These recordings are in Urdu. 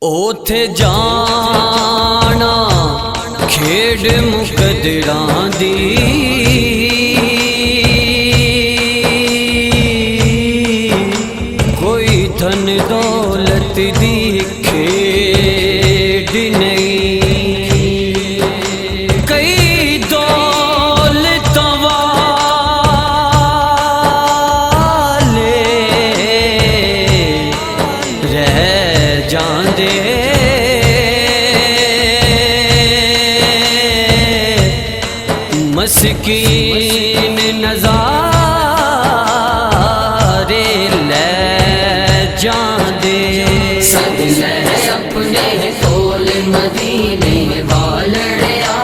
اوتھے جانا کھیڈ مقدراں دی کوئی دھن دولت دی کھیڈ نہیں، کئی دولت والے رہ جاندے، مسکین نظارے لے جاندے۔ سد لے اپنے کول مدینے والڑیا،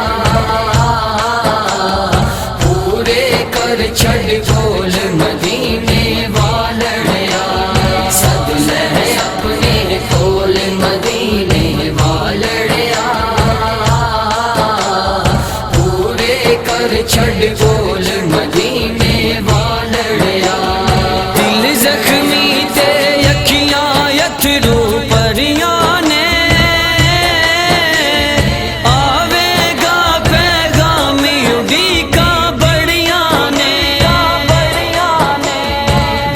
پورے کر چھڈ کول مدینے والڑیا۔ سد لے اپنے کول مدینے والڑیا، پورے کر چھڈ کول مدینے والڑیا۔ دل زخمی تے اکھیاں یترو پریاں نے، آوے گا پیغام اڈیکا بڑیاں نے۔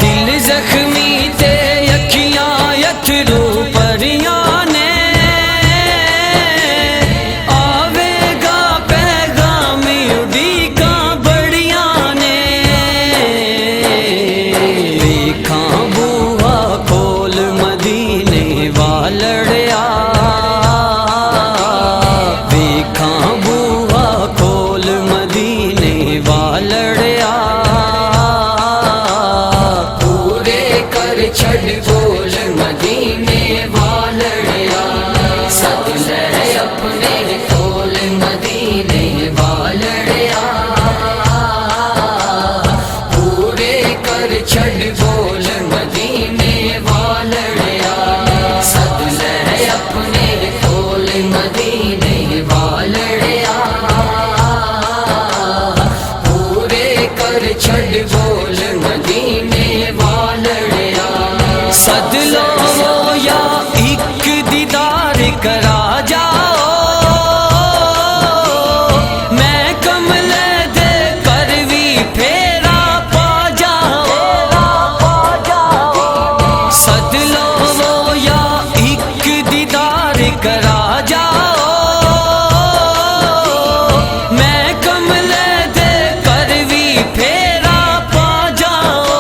دل زخمی تے اکھیاں یترو پریاں نے، آوے گا پیغام اڈیکا بڑیاں نے۔ ویکھاں بوہا کھول مدینے والڑیا، ویکھاں بوہا کھول مدینے والڑیا، پورے کر چھڈ کول مدینے والڑیا۔ سد لے اپنے کول مدینے والڑیا، پورے کر چھڈ کول مدینے والڑیا۔ سد لے اپنے کول مدینے والڑیا، پورے کر چھڈ کول مدینے والڑیا۔ سد لو یا ایک دیدار کرا جاؤ، میں کملے دے کر وی پھیرا پا جاؤ۔ سد لو یا ایک دیدار کرا جاؤ، میں کملے دے کر وی پھیرا پا جاؤ۔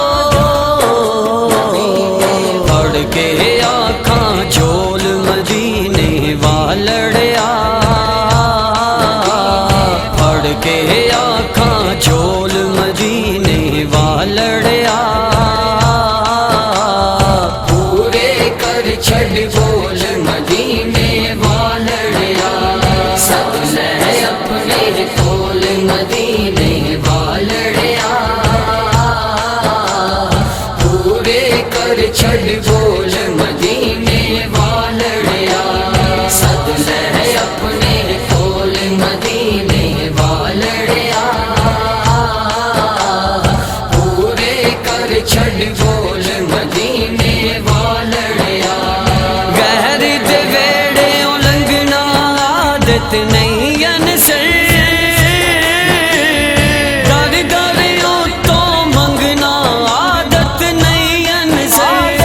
پڑھ کے آنکھاں جھول مدینے والڑیا، پڑھ کے آنکھاں جھول مدینے والڑیا، پورے کر چھڈ کول مدینے والڑیا۔ سد لے اپنے کول مدینے والڑیا، پورے کر چھڈ کول مدینے والڑیا۔ سد لے اپنے کول مدینے والڑیا، پورے کر چھڈ کول مدینے والڑیا۔ غیر دے ویڑیوں لنگنا عادت نہیں انسر، در دریوں تو منگنا عادت نہیں انسر۔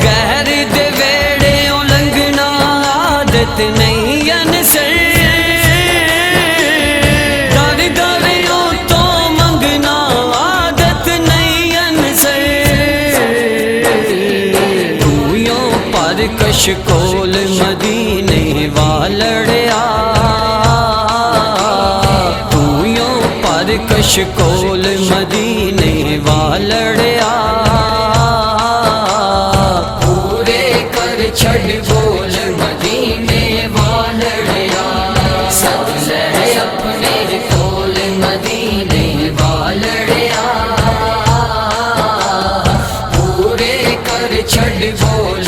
غیر دے ویڑیوں لنگنا عادت نہیں انسر، در دریوں تو منگنا عادت نہیں انسر۔ رویوں پر کش کول مدینے والڑیا، رویوں پر کش کول مدینے والڑیا، پورے کر چھڈ کول مدینے والڑیا۔ سد لے اپنے کول مدینے والڑیا، پورے کر چھڈ کول